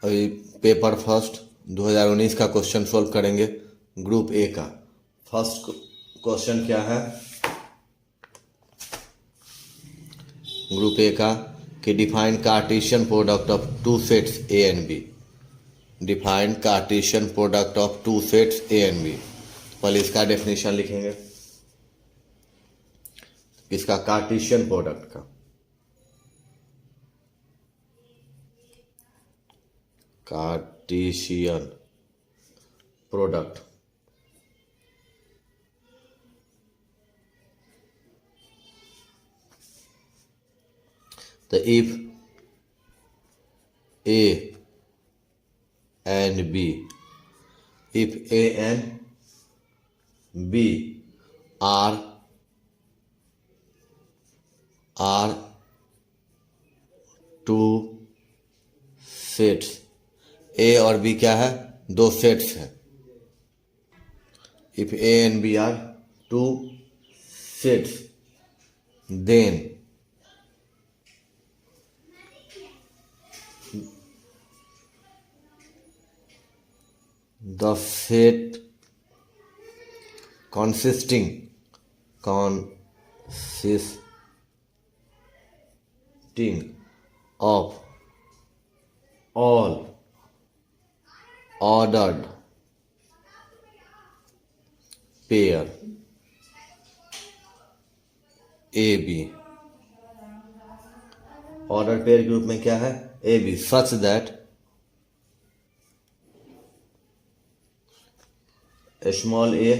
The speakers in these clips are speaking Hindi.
अभी पेपर फर्स्ट 2019 का क्वेश्चन सोल्व करेंगे ग्रुप ए का। फर्स्ट क्वेश्चन क्या है ग्रुप ए का कि define Cartesian product of two sets A and B. Define Cartesian product of two sets A and B. पहले इसका डेफिनेशन लिखेंगे, इसका कार्टेशियन प्रोडक्ट का। कार्टेशियन प्रोडक्ट तो if A and B, if A and B are two sets, A और बी क्या है, दो सेट्स हैं। If A and B are two sets then the set consisting of all ordered pair A B, order pair के रूप में क्या है, A B, such that small A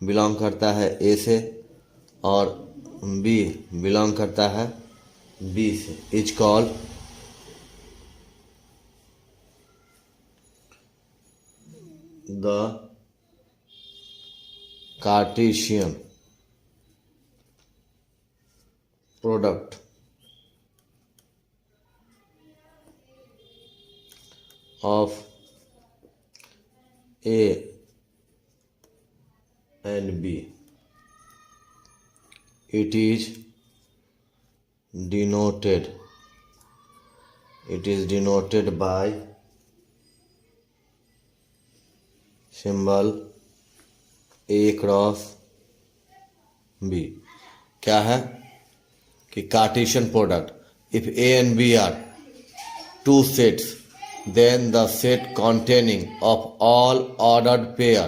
belong करता है ए से और बी बिलोंग करता है बी से, is called the Cartesian product of A and B. It is denoted by symbol A cross B। क्या है कि Cartesian product if A and B are two sets then the set containing of all ordered pair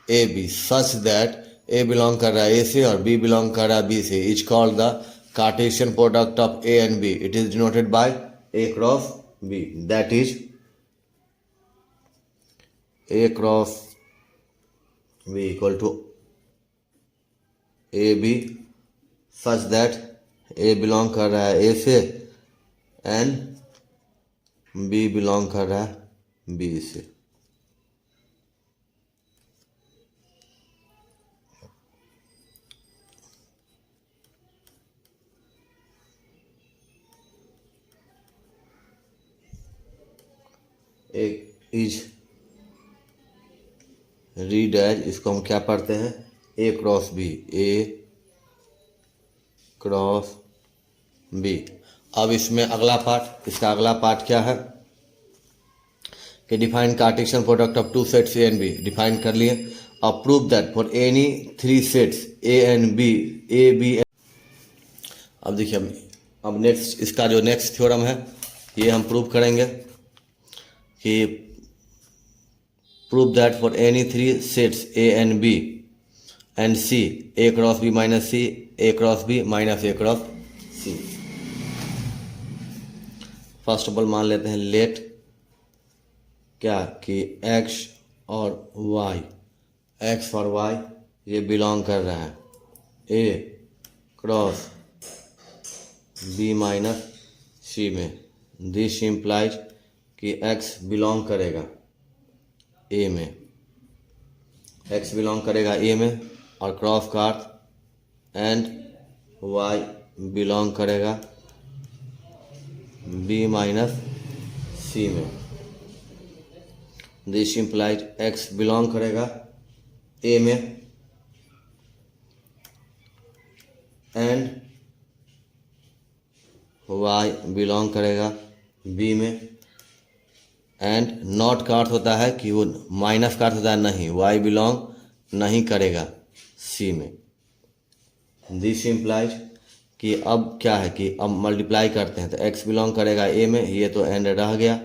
A B such that A belong कर रहा है ए से और बी बिलोंग कर रहा है बी से, is called the Cartesian product of A and B. It is denoted by A cross B, that is A cross B equal to A B such that A belong कर रहा है ए से एंड बी बिलोंग कर रहा है बी से। एक इज रीड एज, इसको हम क्या पढ़ते हैं, ए cross B, A cross B. अब इसमें अगला पार्ट, इसका अगला पार्ट क्या है कि define Cartesian product of two sets A and B, define कर लिए। अब prove that for any three sets A and B, A B. अब देखिए अब नेक्स्ट इसका जो नेक्स्ट थ्योरम है ये हम प्रूव करेंगे कि prove that for any three sets A and B and C, A cross B minus C, A cross B minus A cross C. First of all मान लेते हैं लेट क्या कि एक्स और वाई, एक्स और वाई ये बिलोंग कर रहा है A cross B minus C में। दिस इम्प्लाइज कि x बिलोंग करेगा a में, x बिलोंग करेगा a में और क्रॉस का अर्थ एंड y बिलोंग करेगा b माइनस c में। दिस इम्प्लाइज x बिलोंग करेगा a में एंड y बिलोंग करेगा b में। एंड नॉट का अर्थ होता है कि वो माइनस का अर्थ होता है नहीं, वाई बिलोंग नहीं करेगा सी में। दिस इम्प्लाइज कि अब क्या है कि अब मल्टीप्लाई करते हैं तो एक्स बिलोंग करेगा ए में, ये तो एंड रह गया,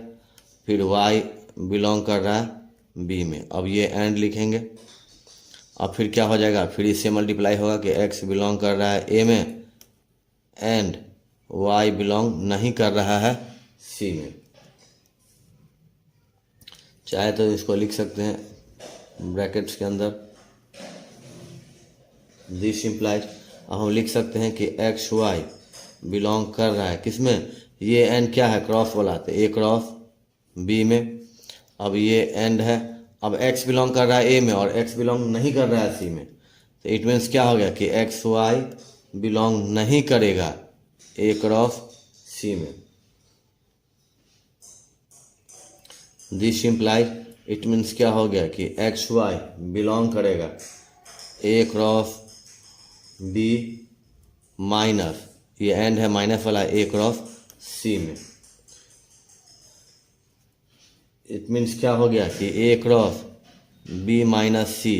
फिर वाई बिलोंग कर रहा है बी में, अब ये एंड लिखेंगे। अब फिर क्या हो जाएगा, फिर इससे मल्टीप्लाई होगा कि एक्स बिलोंग कर रहा है ए में एंड वाई बिलोंग नहीं कर रहा है सी में। चाहे तो इसको लिख सकते हैं ब्रैकेट्स के अंदर दिस इम्प्लाइज। अब हम लिख सकते हैं कि एक्स वाई बिलोंग कर रहा है किसमें, ये एंड क्या है क्रॉस वाला, तो ए क्रॉस बी में। अब ये एंड है, अब एक्स बिलोंग कर रहा है ए में और एक्स बिलोंग नहीं कर रहा है सी में, तो इट मीन्स क्या हो गया कि एक्स वाई बिलोंग नहीं करेगा ए क्रॉस सी में। दिस इम्प्लाइज इट मीन्स क्या हो गया कि एक्स वाई बिलोंग करेगा ए क्रॉस बी माइनस, ये एंड है माइनस वाला, ए क्रॉस सी में। इट मीन्स क्या हो गया कि ए क्रॉस बी माइनस सी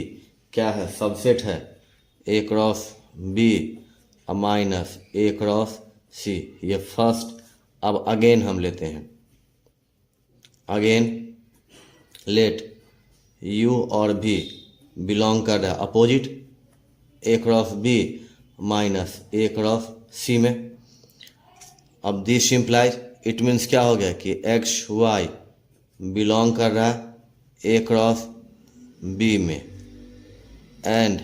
क्या है, सबसेट है A cross B minus A cross C, ये फर्स्ट। अब अगेन हम लेते हैं, अगेन लेट यू और भी बिलोंग कर रहा है opposite A cross B minus A cross सी में। अब दिस इम्प्लाइज इट मीन्स क्या हो गया कि एक्स वाई बिलोंग कर रहा है ए क्रॉस बी में एंड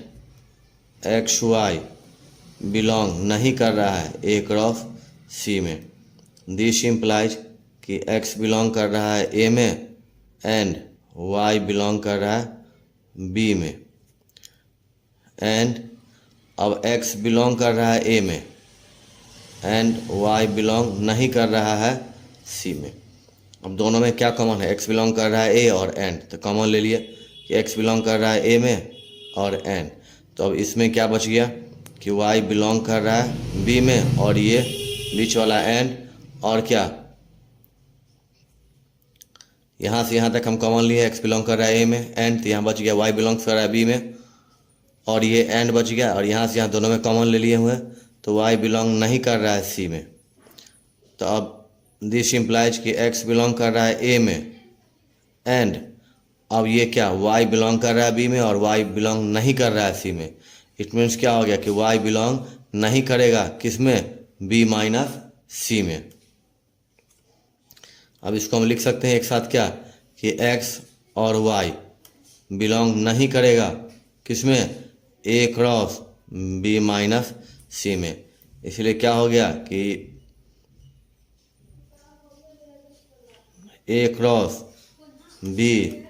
एक्स वाई बिलोंग नहीं कर रहा है ए क्रॉस सी में। दिस इम्प्लाइज कि एक्स बिलोंग कर रहा है ए में एंड वाई बिलोंग कर रहा है बी में, एंड अब एक्स बिलोंग कर रहा है ए में एंड वाई बिलोंग नहीं कर रहा है सी में। अब दोनों में क्या कॉमन है, एक्स बिलोंग कर रहा है ए और एंड, तो कॉमन ले लिए कि एक्स बिलोंग कर रहा है ए में और एंड, तो अब इसमें क्या बच गया कि वाई बिलोंग कर रहा है बी में और ये बीच वाला एंड, और क्या यहाँ से यहाँ तक हम कॉमन लिए, एक्स बिलोंग कर रहा है ए में एंड, तो यहाँ बच गया वाई बिलोंग्स कर रहा है बी में और ये एंड बच गया, और यहाँ से यहाँ दोनों में कॉमन ले लिए हुए तो वाई बिलोंग नहीं कर रहा है सी में। तो अब दिस इम्प्लाइज कि एक्स बिलोंग कर रहा है ए में एंड अब ये क्या वाई बिलोंग कर रहा है बी में और वाई बिलोंग नहीं कर रहा है सी में। इट मीन्स क्या हो गया कि वाई बिलोंग नहीं करेगा किस में, बी माइनस सी में। अब इसको हम लिख सकते हैं एक साथ क्या कि एक्स और वाई बिलोंग नहीं करेगा किस में, ए क्रॉस बी माइनस सी में। इसलिए क्या हो गया कि ए cross B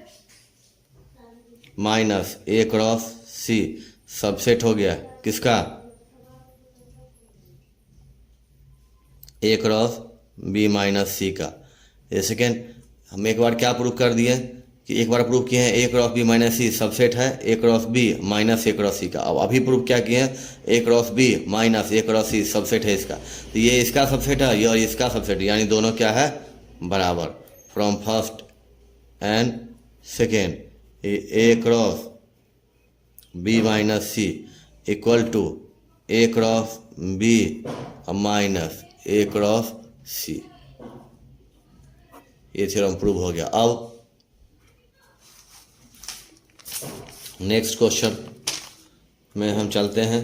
minus A cross C subset हो गया किसका, ए क्रॉस बी माइनस सी का। ये सेकेंड हम एक बार क्या प्रूव कर दिए कि एक बार प्रूव किए हैं ए क्रॉस बी माइनस सी सबसेट है A cross B minus A cross सी का। अब अभी प्रूव क्या किए हैं, ए cross B minus A cross C subset है इसका, तो ये इसका सबसेट है ये और इसका सबसेट, यानी दोनों क्या है बराबर। From first and second A cross B minus C equal to A cross B minus A cross C, ये थ्योरम प्रूव हो गया। अब नेक्स्ट क्वेश्चन में हम चलते हैं,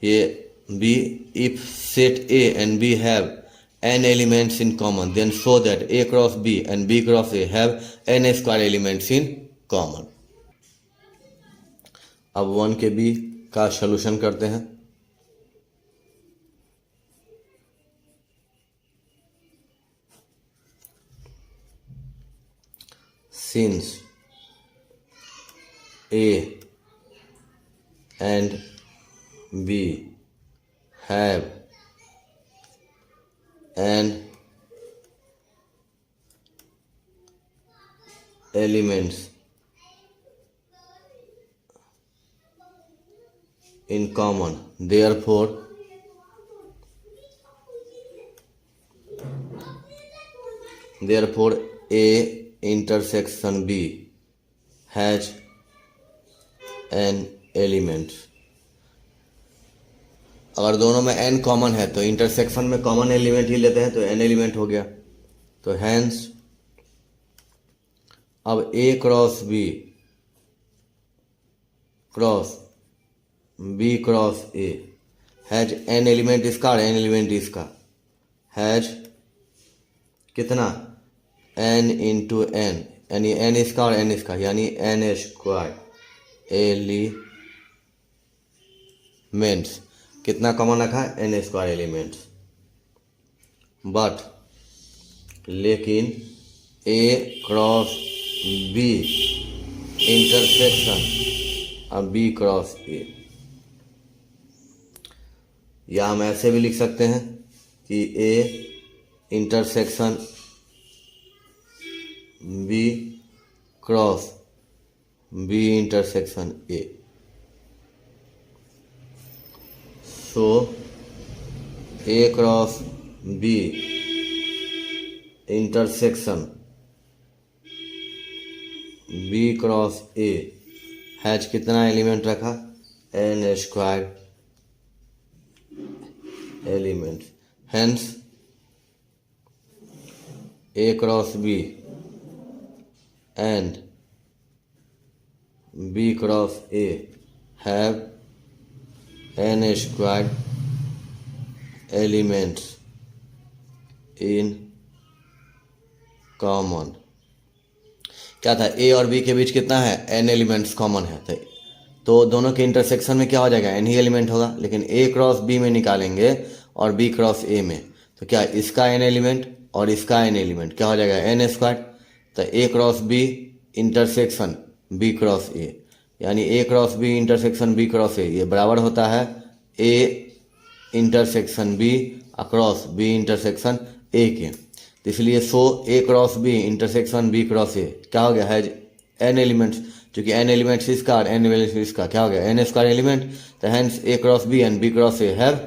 ये B if set A and B have n elements in common then show that a cross b and b cross a have n square elements in common। अब 1 के b का सॉल्यूशन करते हैं। Since a and b have n elements in common, therefore a intersection B has n element. अगर दोनों में n कॉमन है तो इंटरसेक्शन में कॉमन एलिमेंट ही लेते हैं तो n एलिमेंट हो गया। तो हैंस अब A cross B cross B cross A has n element इसका और n एलिमेंट इसका, हैज कितना n इंटू n, यानी n इसका और n इसका, यानी n स्क्वायर एलिमेंट्स। कितना कॉमन रखा है? n square elements. बट लेकिन A क्रॉस B इंटरसेक्शन अब B क्रॉस A, या हम ऐसे भी लिख सकते हैं कि A intersection B cross B intersection A। So A cross B intersection B cross A has कितना एलिमेंट रखा? n square element. Hence A cross B and B cross A have n squared elements in common। क्या था? A और B के बीच कितना है? n एलिमेंट्स कॉमन है, तो दोनों के इंटरसेक्शन में क्या हो जाएगा? n ही एलिमेंट होगा। लेकिन A क्रॉस B में निकालेंगे और B क्रॉस A में, तो क्या इसका n एलिमेंट और इसका n एलिमेंट क्या हो जाएगा? n square. तो A cross B intersection B cross A, यानी A cross B intersection B cross A, ये बराबर होता है A intersection B across B intersection A के। तो इसलिए so A cross B intersection B cross A क्या हो गया? Has n elements. चूँकि n एलिमेंट्स इसका और n एलिमेंट्स इसका क्या हो गया? n square element. तो hence A cross B and B cross A have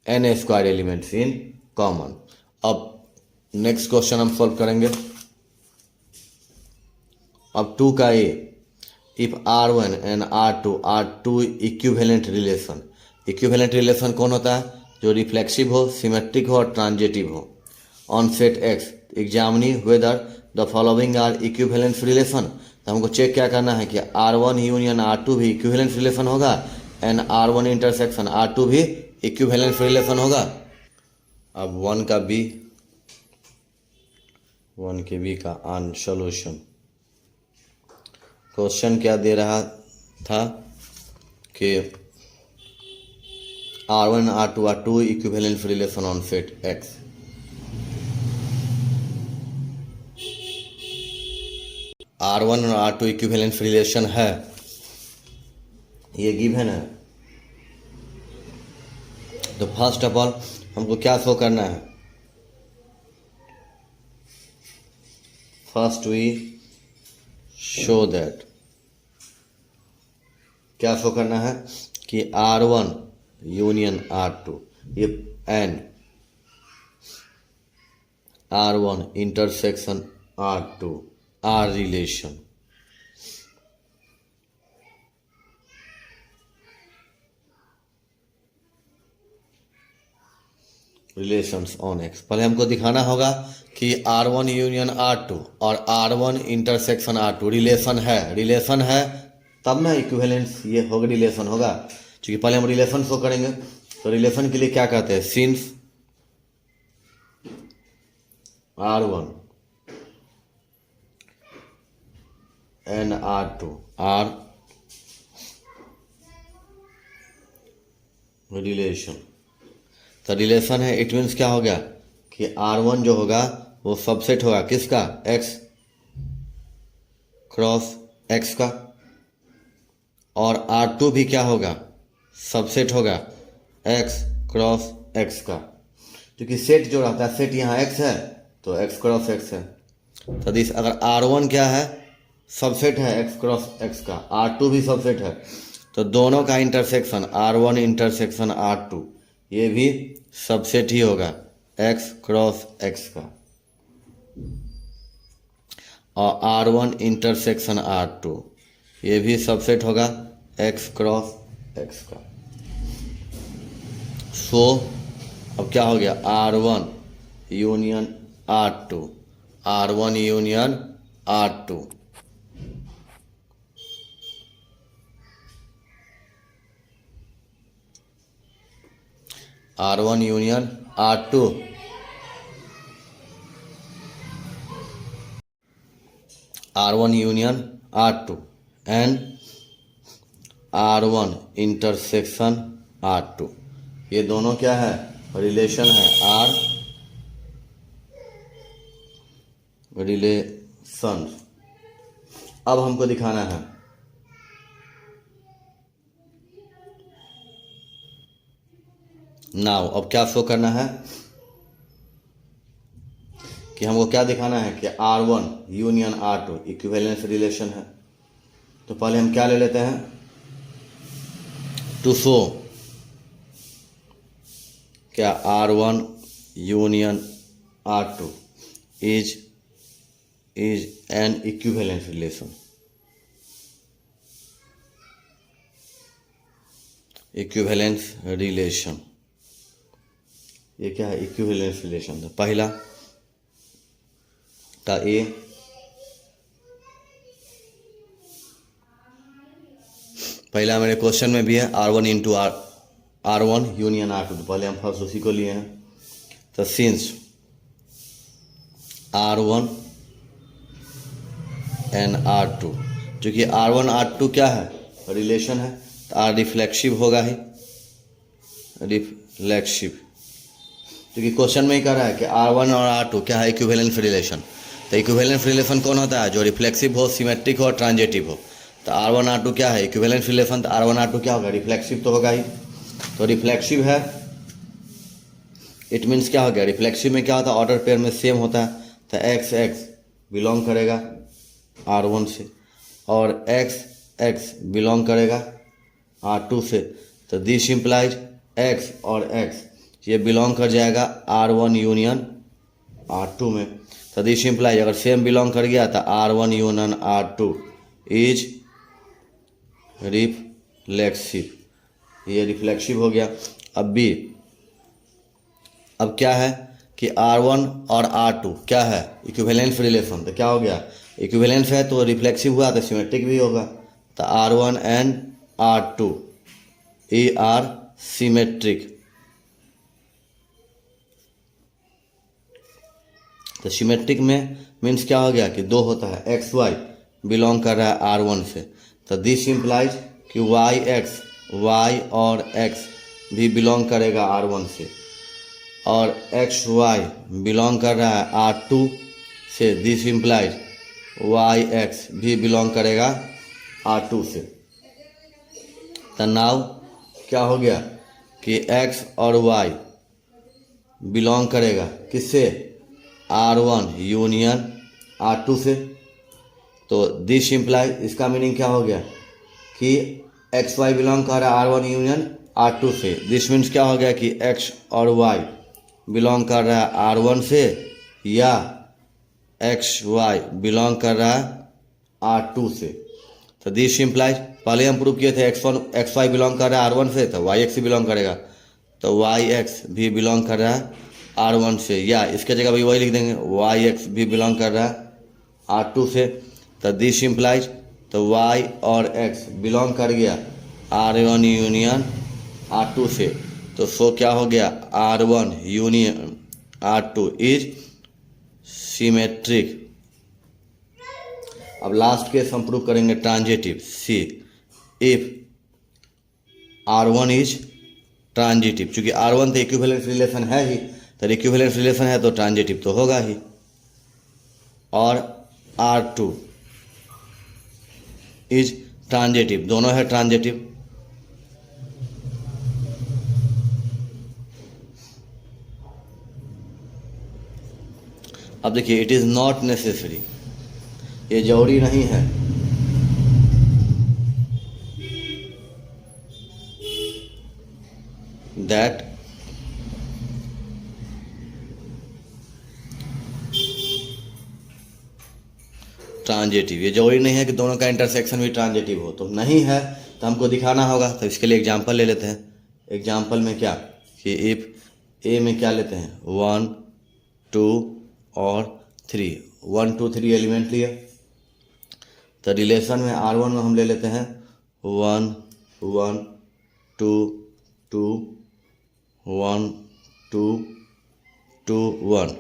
n square elements in common. अब नेक्स्ट क्वेश्चन हम सॉल्व करेंगे। अब 2 का A, if R1 and R2 are two equivalent relation. Equivalent relation कौन होता है? जो रिफ्लेक्सिव हो, सिमेट्रिक हो और ट्रांजिटिव हो। On set X examining whether the following are equivalent relation. तो हमको चेक क्या करना है कि R1 यूनियन R2 भी इक्विवेलेंट रिलेशन होगा एंड R1 इंटरसेक्शन R2 भी इक्विवेलेंट रिलेशन होगा। अब 1 का B, 1 के B का आन सॉल्यूशन। क्वेश्चन क्या दे रहा था कि R1 R2 are two equivalent relation on set X। R1 और R2 इक्विवेलेंट रिलेशन है, ये गिवन है। तो फर्स्ट ऑफ ऑल हमको क्या शो करना है? फर्स्ट वी शो दैट, क्या शो करना है कि R1 यूनियन R2 ये and R1 intersection R2 are relation. Relations on X। पहले हमको दिखाना होगा कि R1 यूनियन R2 और R1 इंटरसेक्शन R2 रिलेशन है तब ना इक्विवेलेंस ये होगा, रिलेशन होगा। क्योंकि पहले हम रिलेशन शो करेंगे, तो रिलेशन के लिए क्या कहते हैं? Since R1 and R2 are relation. तो रिलेशन है, इट मीन्स क्या हो गया कि R1 जो होगा वो सबसेट होगा किसका? X क्रॉस X का, और R2 भी क्या होगा? सबसेट होगा X क्रॉस X का। क्योंकि सेट जो रहता है, सेट यहाँ X है तो X क्रॉस X है। तो दिस अगर R1 क्या है? सबसेट है X क्रॉस X का, R2 भी सबसेट है, तो दोनों का इंटरसेक्शन R1 इंटरसेक्शन R2 ये भी सबसेट ही होगा X क्रॉस X का। और R1 इंटरसेक्शन R2, ये भी सबसेट होगा x क्रॉस x का। सो अब क्या हो गया, R1 union R2, R1 union R2। R1 union R2, R1 union R2 and R1 intersection R2, ये दोनों क्या है, रिलेशन है, रिलेशन। अब हमको दिखाना है नाउ, अब क्या शो करना है कि हमको क्या दिखाना है कि R1 union R2 equivalence relation है। तो पहले हम क्या ले लेते हैं, टू शो क्या R1 union R2 is an equivalence relation. Equivalence relation, ये क्या है, इक्विवेलेंस रिलेशन। तो पहला का ए, पहला मेरे क्वेश्चन में भी है R1 into R1 union R2, तो पहले हम फर्स्ट उसी को लिए हैं। तो सिंस R1 एंड R2, चूँकि R1 R2 क्या है, रिलेशन है, तो R रिफ्लेक्सिव होगा ही, रिफ्लेक्सिव, क्योंकि क्वेश्चन में ही कह रहा है कि R1 और R2 क्या है, इक्विवेलेंस रिलेशन। तो इक्विवेलेंस रिलेशन कौन होता है, जो रिफ्लेक्सिव हो, सिमेट्रिक हो और ट्रांजिटिव हो। तो R1 R2 क्या है, इक्विवेलेंस रिलेशन। तो R1 R2 क्या होगा, रिफ्लेक्सिव तो होगा ही। तो रिफ्लेक्सिव है, इट मीन्स क्या हो गया, रिफ्लेक्सिव में क्या होता है, ऑर्डर पेयर में सेम होता है। तो एक्स एक्स बिलोंग करेगा R1 से और एक्स एक्स बिलोंग करेगा R2 से। तो दिस इम्प्लाइज एक्स और एक्स ये बिलोंग कर जाएगा R1 यूनियन R2 में। तो दिस इम्प्लाइज अगर सेम बिलोंग कर गया तो R1 union R2 is reflexive, ये रिफ्लेक्सिव हो गया। अब बी, अब क्या है कि R1 और R2 क्या है, इक्विवेलेंस रिलेशन। तो क्या हो गया, इक्विवेलेंस है तो रिफ्लेक्सिव हुआ तो सिमेट्रिक भी होगा। तो R1 and R2 E R symmetric. तो सिमेट्रिक में मीन्स क्या हो गया कि दो होता है, एक्स वाई बिलोंग कर रहा है R1 से। तो दिस इम्प्लाइज कि वाई एक्स, वाई और एक्स भी बिलोंग करेगा R1 से, और एक्स वाई बिलोंग कर रहा है R2 से। दिस इम्प्लाइज वाई एक्स भी बिलोंग करेगा R2 से। तो नाउ क्या हो गया कि एक्स और वाई बिलोंग करेगा किससे, R1 यूनियन R2 से। तो दिस इम्प्लाई, इसका मीनिंग क्या हो गया कि एक्स वाई बिलोंग कर रहा है R1 यूनियन R2 से। दिस मीन्स क्या हो गया कि एक्स और वाई बिलोंग कर रहा है R1 से, या एक्स वाई बिलोंग कर रहा है R2 से। तो दिस इम्प्लाइज, पहले हम प्रूव किए थे एक्स वाई बिलोंग कर रहा है R1 से, तो वाई एक्स ही बिलोंग करेगा। तो वाई एक्स भी बिलोंग कर रहा है R1 से, या इसके जगह भी वही लिख देंगे, वाई एक्स भी बिलोंग कर रहा है R2 से। तो दिस इम्प्लाइज, तो वाई और एक्स बिलोंग कर गया R1 यूनियन R2 से। तो सो क्या हो गया, R1 union R2 is symmetric. अब लास्ट केस हम प्रूव करेंगे transitive, see if R1 is transitive. चूंकि R1 तो इक्विवेलेंस रिलेशन है ही, तो इक्विवेलेंस रिलेशन है तो ट्रांजिटिव तो होगा ही। और R2 इज ट्रांजिटिव, दोनों है ट्रांजिटिव। अब देखिए, इट इज नॉट नेसेसरी, ये जरूरी नहीं है दैट ट्रांजिटिव। ये जरूरी नहीं है कि दोनों का इंटरसेक्शन भी ट्रांजिटिव हो, तो नहीं है तो हमको दिखाना होगा। तो इसके लिए एग्जांपल ले लेते हैं। एग्जांपल में क्या कि इफ ए में क्या लेते हैं 1 2 और 3, 1 2 3 एलिमेंट लिए, तो रिलेशन में R1 में हम ले लेते हैं 1 1 2 2 1 2 2 1।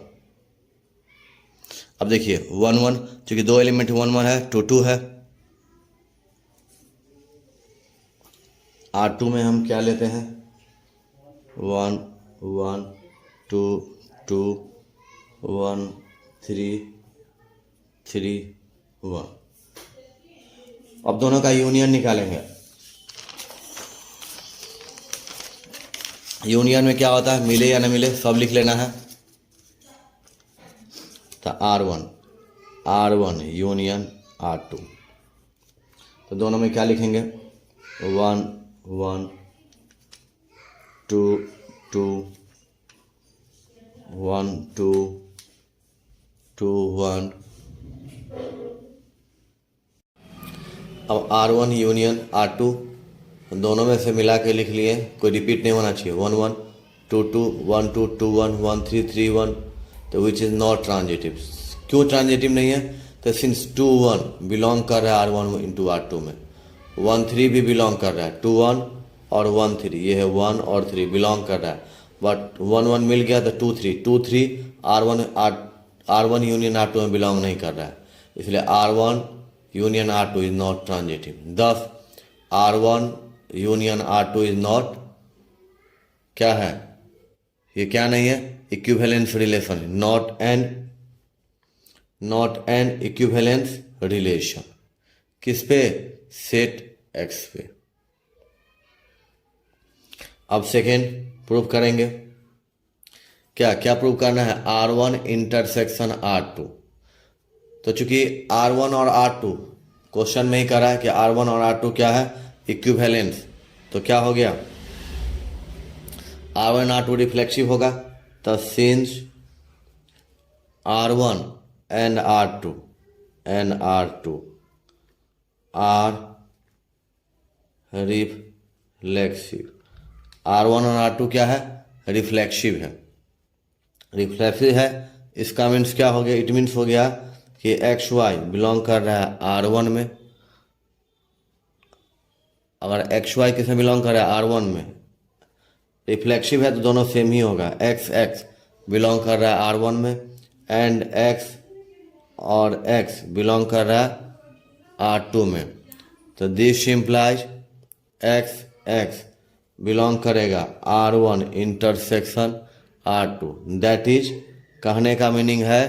अब देखिए 1 1, चूँकि दो एलिमेंट 1 1 है, 2 2 है। R2 में हम क्या लेते हैं 1 1 2 2 1 3 3 1। अब दोनों का यूनियन निकालेंगे। यूनियन में क्या होता है, मिले या न मिले सब लिख लेना है। तो R1 यूनियन R2, तो दोनों में क्या लिखेंगे 1 1 2 2 1 2 2 1। अब R1 यूनियन R2 दोनों में से मिला के लिख लिए, कोई रिपीट नहीं होना चाहिए। 1 1 2 2 1 2 2 1 1 3 3 1, तो विच इज़ नॉट ट्रांजिटिव। क्यों ट्रांजिटिव नहीं है, तो सिंस 2 1 बिलोंग कर रहा है R1 इंटू R2 में, 1 3 भी बिलोंग कर रहा है, 2 1 और 1 3, ये है 1 और 3 बिलोंग कर रहा है। बट 1 1 मिल गया तो 2 3 R1 यूनियन R2 में बिलोंग नहीं कर रहा है, इसलिए R1 union R2 is not transitive. दस R1 union R2 is not, क्या है ये, क्या नहीं है, equivalence relation, not an equivalence relation. किस पे, सेट X पे। अब सेकेंड प्रूव करेंगे। क्या क्या प्रूव करना है, R1 इंटरसेक्शन R2। तो चूंकि R1 और R2 क्वेश्चन में ही करा है कि R1 और R2 क्या है, इक्विवेलेंस, तो क्या हो गया R1 R2 रिफ्लेक्सिव होगा। तो since R1 and R2 are reflexive, R1 और R2 क्या है, रिफ्लेक्सिव है। रिफ्लेक्सिव है इसका मीन्स क्या हो गया, इट मीन्स हो गया कि XY बिलोंग कर रहा है R1 में। अगर XY किसमें बिलोंग कर रहा है, R1 में, रिफ्लेक्सिव है तो दोनों सेम ही होगा। XX बिलोंग कर रहा है R1 में, एंड X और X बिलोंग कर रहा है R2 में। तो दिस इम्प्लाइज XX बिलोंग करेगा R1 intersection R2। That is, कहने का मीनिंग है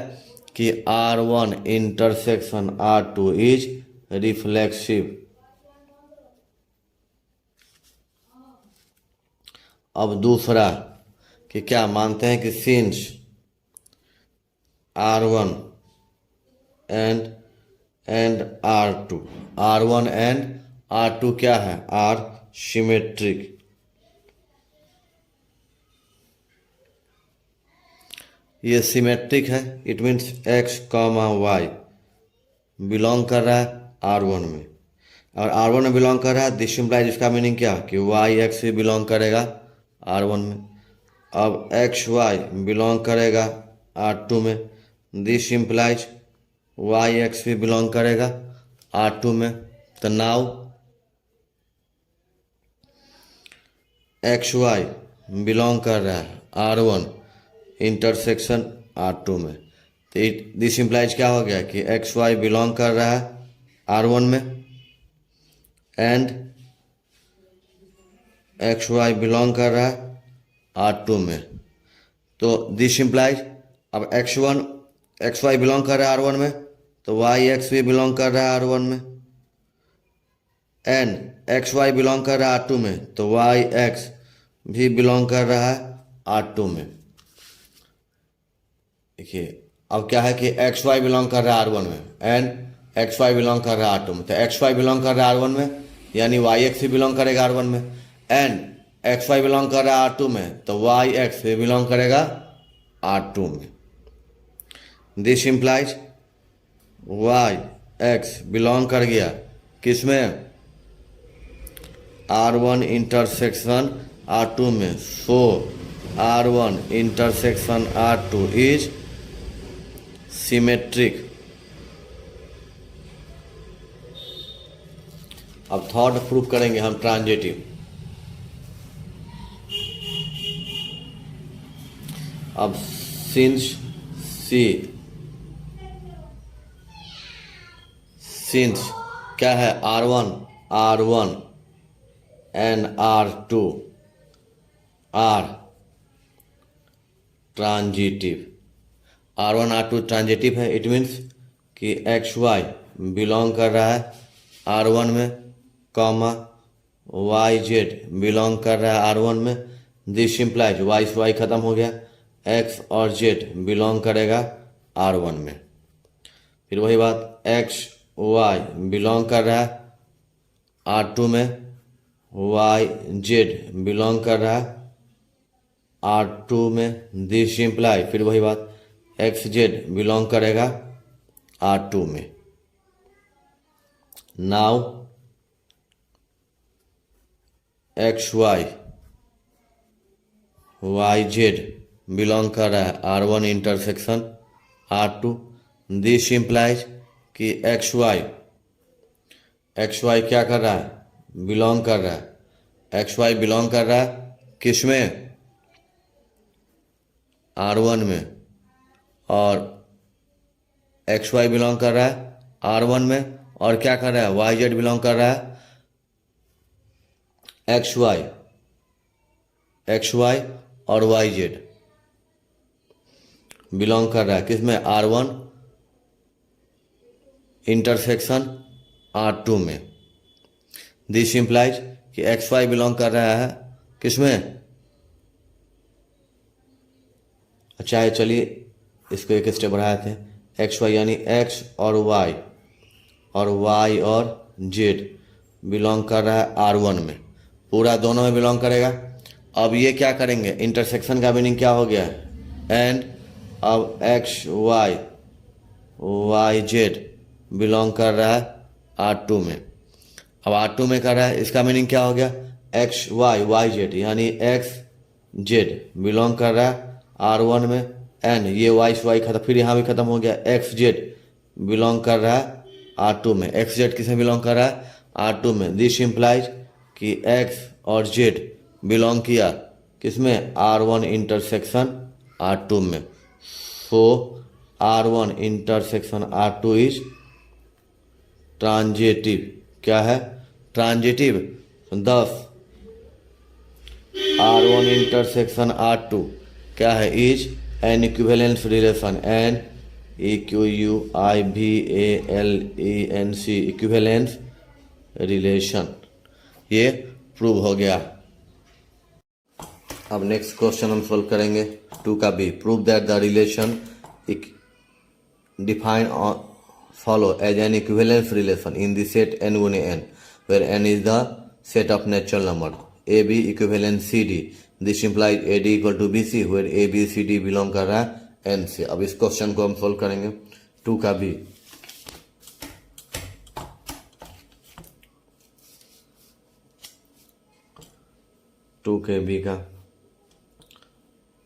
कि R1 intersection R2 is reflexive. अब दूसरा कि क्या मानते हैं कि since R1 and R1 and R2 क्या है, आर सिमेट्रिक। ये सिमेट्रिक है, it means X, Y belong कर रहा है R1 में, और R1 में बिलोंग कर रहा है, दिस इम्प्लाइज, इसका मीनिंग क्या कि YX भी बिलोंग करेगा R1 में। अब XY बिलोंग करेगा R2 में, दिस इम्प्लाइज YX भी बिलोंग करेगा R2 में। तो नाउ XY बिलोंग कर रहा है R1 इंटरसेक्शन R2 में, तो दिस इम्प्लाइज क्या हो गया कि XY बिलोंग कर रहा है R1 में, एंड XY बिलोंग कर रहा है R2 में। तो दिस इम्प्लाइज, अब XY बिलोंग कर रहा है R1 में, तो YX भी बिलोंग कर रहा है R1 में, एंड XY बिलोंग कर रहा है R2 में, तो YX भी बिलोंग कर रहा है R2 में। देखिए अब क्या है कि XY बिलोंग कर रहा है R1 में, एंड XY बिलोंग कर रहा है R2 में। तो XY बिलोंग कर रहा है R1 में, यानी YX भी बिलोंग करेगा R1 में, एंड XY बिलोंग कर रहा है R2 में, तो YX भी बिलोंग करेगा R2 में। This implies Y X belong कर गया किसमें, R1 इंटरसेक्शन R2 में। So R1 intersection R2 is symmetric. अब थर्ड प्रूफ करेंगे हम ट्रांजिटिव। अब सिंस क्या है, R1 and R2 are transitive. R1 R2 transitive है, इट मीन्स कि XY बिलोंग कर रहा है R1 में, कॉमा YZ बिलोंग कर रहा है R1 में। दिस इम्प्लाइज Y से Y खत्म हो गया, X और Z बिलोंग करेगा R1 में। फिर वही बात, XY बिलोंग कर रहा है R2 में, YZ बिलोंग कर रहा है R2 में। दिस इम्प्लाई, फिर वही बात, XZ बिलोंग करेगा R2 में। नाउ XY YZ बिलोंग कर रहा है R1 intersection R2। This implies कि XY क्या कर रहा है, बिलोंग कर रहा है, XY बिलोंग कर रहा है किसमें, R1 में, और XY बिलोंग कर रहा है R1 में, और क्या कर रहा है, YZ बिलोंग कर रहा है XY और YZ बिलोंग कर रहा है किसमें, R1 इंटरसेक्शन R2 में। दिस इम्प्लाइज कि XY बिलोंग कर रहा है किसमें, अच्छा है, चलिए इसको एक स्टेप बढ़ाते हैं। XY यानी X और Y और Z बिलोंग कर रहा है R1 में, पूरा दोनों में बिलोंग करेगा। अब ये क्या करेंगे, इंटरसेक्शन का मीनिंग क्या हो गया, एंड अब XY YZ बिलोंग कर रहा है R2 में। अब R2 में कर रहा है, इसका मीनिंग क्या हो गया, XY YZ यानी XZ बिलोंग कर रहा है R1 में, एंड ये Y से Y खत्म, फिर यहाँ भी खत्म हो गया, XZ बिलोंग कर रहा है R2 में। XZ किसमें बिलोंग कर रहा है, R2 में। दिस इम्प्लाइज कि X और Z बिलोंग किया किसमें, R1 इंटरसेक्शन R2 में। So R1 intersection R2 is transitive. क्या है, ट्रांजिटिव। 10 R1 इंटरसेक्शन R2 क्या है, is an equivalence relation, an EQUIVALENC equivalence relation, ये प्रूव हो गया। अब नेक्स्ट क्वेश्चन हम सोल्व करेंगे 2 का B. Prove that the relation define follow as an equivalence relation in the set n गुने n, where n is the set of natural number AB equivalent CD. This implies AD equal to BC, where AB CD belong कर रहा है n से। अब इस क्वेश्चन को हम सोल्व करेंगे 2 का बी। टू के बी का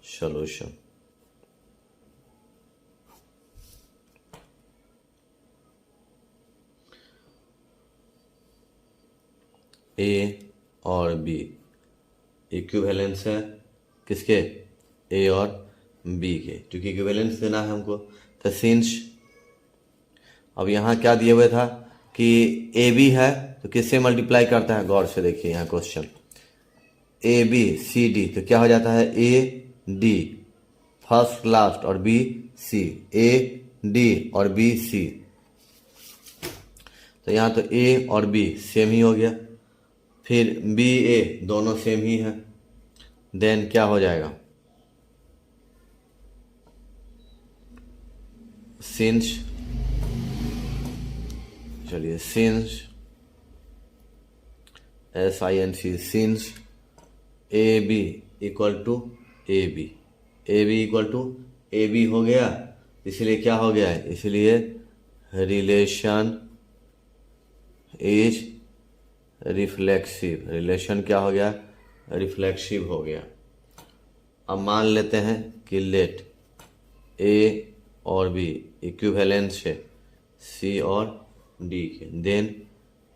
सॉल्यूशन, ए और बी इक्विवेलेंस है किसके, ए और बी के, क्योंकि इक्विवेलेंस देना है हमको। तो सिंस अब यहाँ क्या दिए हुए था कि ए बी है तो किससे मल्टीप्लाई करता है, गौर से देखिए यहाँ question, A B C D, तो क्या हो जाता है ए डी फर्स्ट लास्ट और बी सी, ए डी और बी सी। तो यहाँ तो ए और बी सेम ही हो गया, फिर बी ए दोनों सेम ही है, देन क्या हो जाएगा, सिंस, चलिए since SINC since A B equal to A B, A B equal to A B हो गया, इसलिए क्या हो गया है, इसलिए रिलेशन इज रिफ्लेक्सिव। रिलेशन क्या हो गया? रिफ्लेक्सिव हो गया। अब मान लेते हैं कि लेट ए और बी इक्विवेलेंस है सी और डी के, देन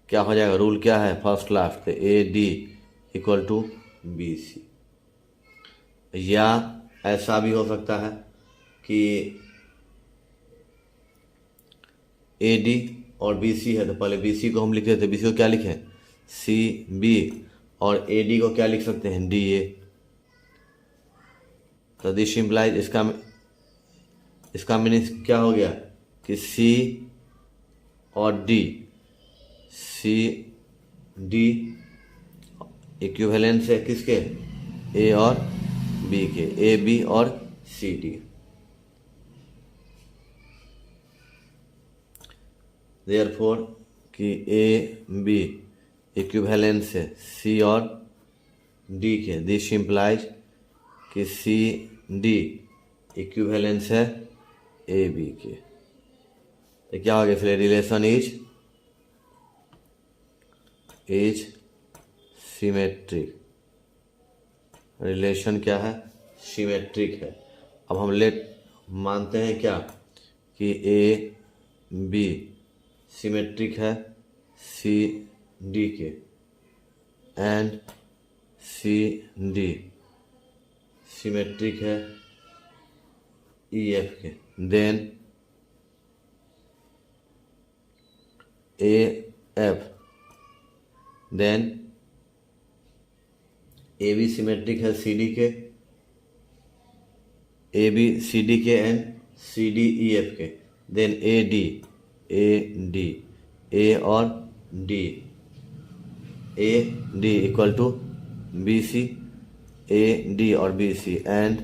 क्या हो जाएगा? रूल क्या है? First last A D equal to B C. या ऐसा भी हो सकता है कि ए डी और बी सी है, तो पहले बी सी को हम लिख देते, बी सी को क्या लिखें? सी बी, और ए डी को क्या लिख सकते हैं? D A. तो दिस इम्प्लाइज, इसका मीनिंग क्या हो गया कि सी और डी, सी डी इक्विवेलेंस है किसके? ए और बी के, ए बी और सी डी। देयरफॉर कि ए बी इक्विवेलेंस है सी और डी के, दिस इम्प्लाइज कि सी डी इक्विवेलेंस है ए बी के। तो क्या हो गया फिर? Relation is symmetric. रिलेशन क्या है? सिमेट्रिक है। अब हम मानते हैं क्या कि ए बी सिमेट्रिक है सी डी के एंड सी डी सिमेट्रिक है ई एफ के, then A F, then A B symmetric है सी डी के, ए बी सी डी के and C D E F के, देन ए डी ए और D, A D equal to B C, A D और बी सी, एंड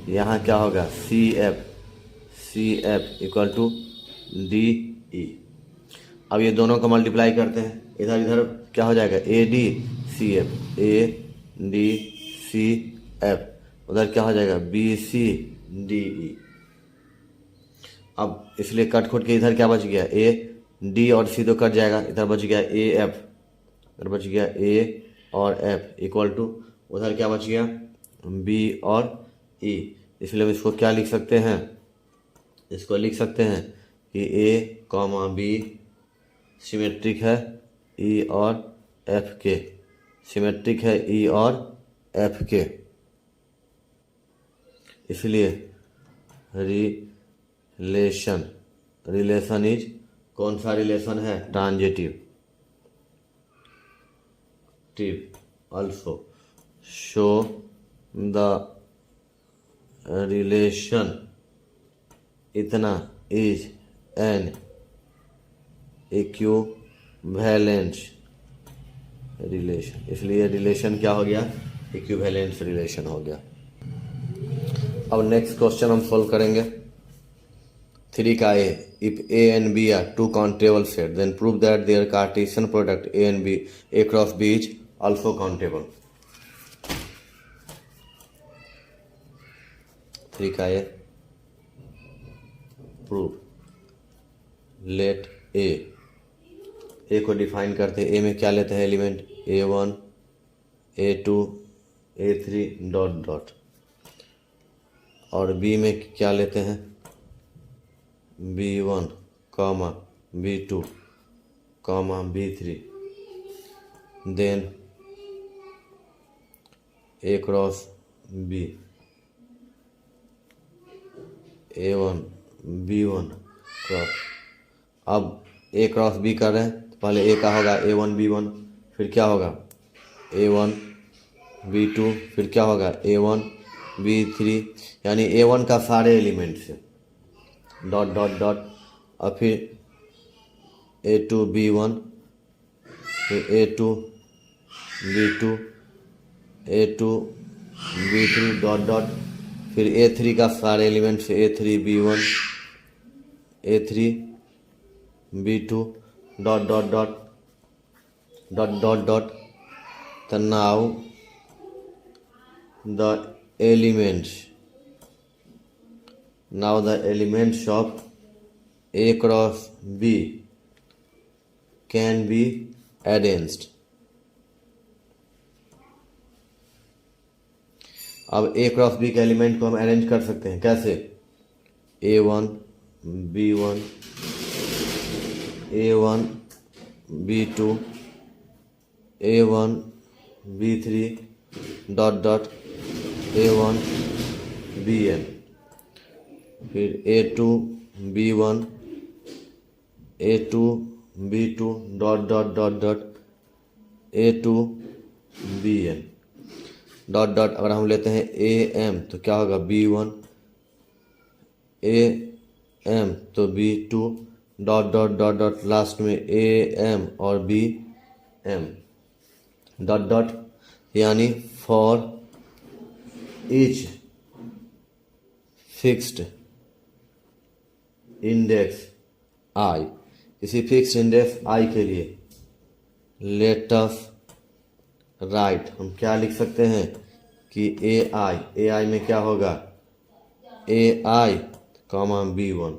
यहाँ क्या होगा? C F equal to D E. अब ये दोनों को मल्टीप्लाई करते हैं, इधर इधर क्या हो जाएगा? A D C F, A D C F, उधर क्या हो जाएगा? B C D E. अब इसलिए कट खोट के इधर क्या बच गया? ए डी और सी तो कट जाएगा, इधर बच गया ए एफ, इधर बच गया ए और एफ इक्वल टू उधर क्या बच गया? बी और ई। इसलिए हम इसको क्या लिख सकते हैं? इसको लिख सकते हैं कि ए कॉमा बी सिमेट्रिक है ई और एफ के, सिमेट्रिक है ई और एफ के। इसलिए रिलेशन इज, कौन सा रिलेशन है? Transitive. also show the relation इतना is an equivalence relation। इसलिए रिलेशन क्या हो गया? इक्विवेलेंस रिलेशन हो गया। अब नेक्स्ट क्वेश्चन हम सोल्व करेंगे 3 का A. If A and B are two countable set then prove that their cartesian product A and B A cross B is also countable। 3 का ए प्रूव लेट ए को डिफाइन करते हैं। ए में क्या लेते हैं? Element A1 A2 A3 dot dot, और बी में क्या लेते हैं? B1 comma B2 comma B3, then A cross B, A1 B1 cross. अब ए क्रॉस बी कर रहे हैं तो पहले ए का होगा A1 B1, फिर क्या होगा? A1 B2, फिर क्या होगा? A1 B3, यानी A1 का सारे एलिमेंट से डॉट डॉट डॉट, और फिर A2 B1, फिर A2 B2 A2 B3 dot dot, फिर A3 का सारे एलिमेंट से A3 B1 A3 B2 dot dot dot dot dot dot. तो now the elements of A cross B can be arranged. अब A क्रॉस B के एलिमेंट को हम अरेंज कर सकते हैं, कैसे? A1 B1 A1 B2 A1 B3 dot dot A1 Bn, फिर A2 B1 A2 B2 dot dot dot dot A2 Bn dot dot. अगर हम लेते हैं AM तो क्या होगा? B1 AM तो B2 dot dot dot dot last में AM और BM डॉट डॉट, यानी for each fixed index I, किसी फिक्स्ड इंडेक्स I के लिए लेट अस राइट, हम क्या लिख सकते हैं कि AI में क्या होगा? AI comma B1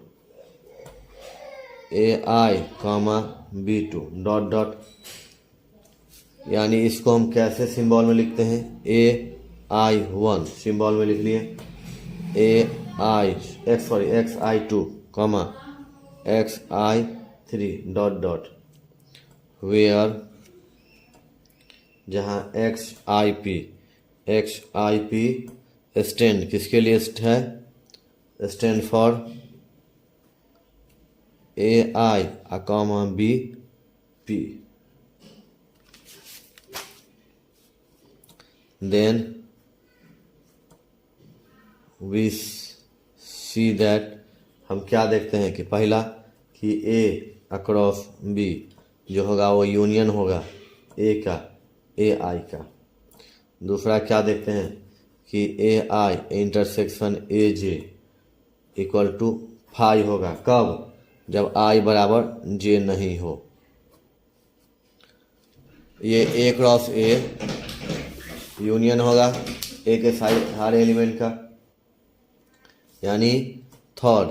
AI comma B2 dot dot, यानी इसको हम कैसे सिंबल में लिखते हैं? AI1 सिंबल में लिख लिए XI2 comma XI3 dot dot, where जहाँ XIP स्टैंड किसके लिए है? Stand for AI comma BP। Then we see that, हम क्या देखते हैं कि पहला कि A अक्रॉस B जो होगा वो यूनियन होगा A का AI का। दूसरा क्या देखते हैं कि AI intersection AJ equal to 5 होगा। कब? जब I बराबर J नहीं हो। ये A क्रॉस A यूनियन होगा A के साइड हर एलिमेंट का, यानी थर्ड,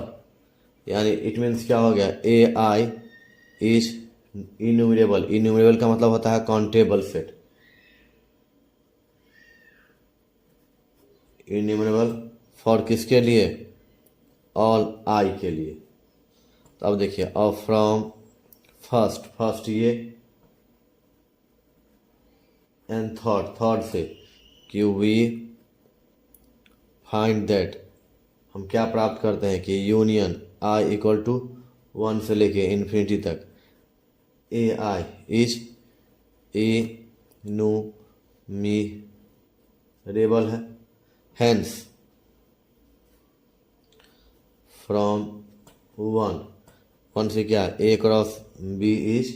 यानी इट मीन्स क्या हो गया? AI is innumerable. इन्यूमरेबल का मतलब होता है काउंटेबल सेट। इन्यूमरेबल फॉर किसके लिए? ऑल I के लिए। तो अब देखिए, अब फ्रॉम फर्स्ट ये एंड थर्ड से कि वी फाइंड दैट, हम क्या प्राप्त करते हैं कि यूनियन I इक्वल टू 1 से लेके इन्फिनिटी तक AI इज इन्यूमरेबल है। हैंस फ्रॉम 1 से क्या? A cross B is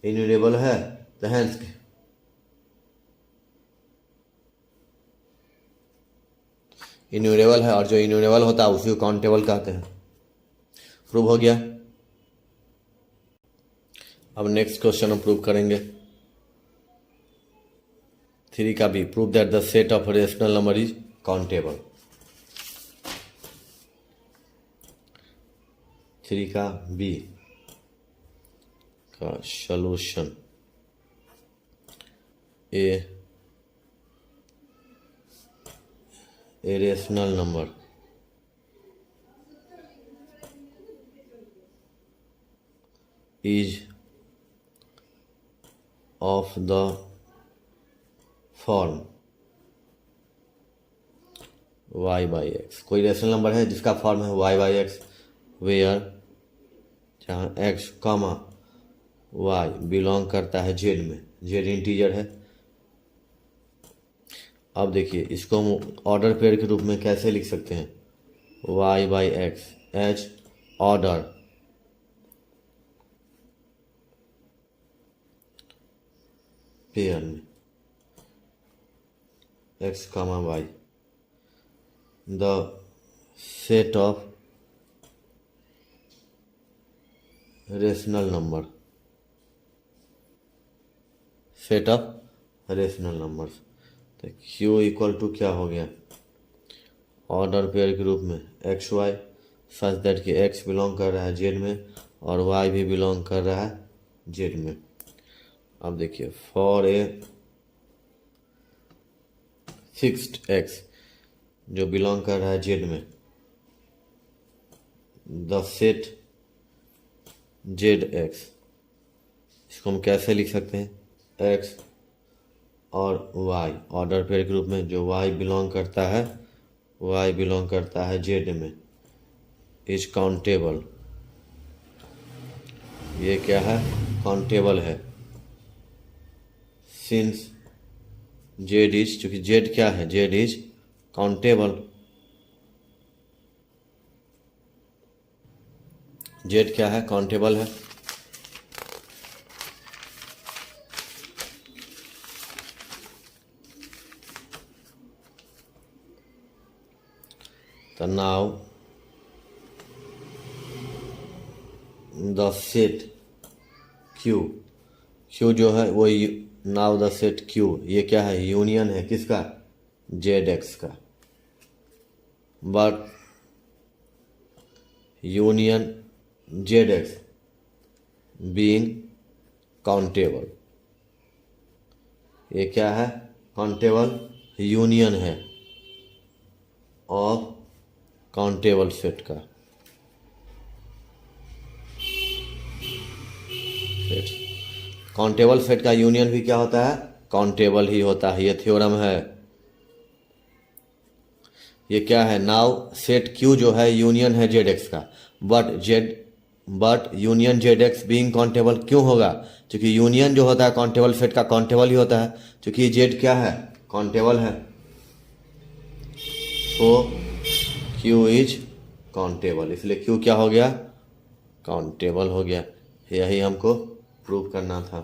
enumerable है। तो हैंस इन्यूमरेबल है, और जो इन्यूमरेबल होता है उसी को काउंटेबल कहते हैं। प्रूव हो गया। अब नेक्स्ट क्वेश्चन हम प्रूव करेंगे 3 का भी। Prove that the set of rational number is countable. 3 का बी का solution a rational number is of the form y by x। कोई रेशनल नंबर है जिसका फॉर्म है y by x, वेयर जहाँ x कॉमा y बिलोंग करता है z में, z इंटीजर है। अब देखिए, इसको हम ऑर्डर पेयर के रूप में कैसे लिख सकते हैं? y by x as order pair में x comma y, the set of rational number, set of rational numbers. तो Q इक्वल टू क्या हो गया? ऑर्डर पेयर के रूप में एक्स वाई सच दैट कि एक्स बिलोंग कर रहा है जेड में और वाई भी बिलोंग कर रहा है जेड में। अब देखिए फॉर ए फिक्स्ड एक्स जो बिलोंग कर रहा है जेड में, द सेट जेड एक्स, इसको हम कैसे लिख सकते हैं, एक्स और वाई ऑर्डर पेयर के रूप में जो वाई बिलोंग करता है जेड में इज काउंटेबल। ये क्या है, काउंटेबल है। सिंस जेड इज, चूंकि जेड क्या है, जेड इज काउंटेबल। जेड क्या है, काउंटेबल है। तो now the set Q, Q जो है वो नाउ द सेट क्यू ये क्या है, यूनियन है किसका, जेड एक्स का। But union Z x being countable, ये क्या है, काउंटेबल यूनियन है ऑफ काउंटेबल सेट का। काउंटेबल सेट का यूनियन भी क्या होता है, काउंटेबल ही होता है। ये थ्योरम है। ये क्या है, नाउ सेट क्यू जो है यूनियन है जेड एक्स का, but union Z x being countable क्यों होगा, क्योंकि यूनियन जो होता है काउंटेबल सेट का काउंटेबल ही होता है, क्योंकि जेड क्या है, काउंटेबल है। तो क्यू इज काउंटेबल, इसलिए क्यू क्या हो गया, काउंटेबल हो गया। यही हमको प्रूव करना था।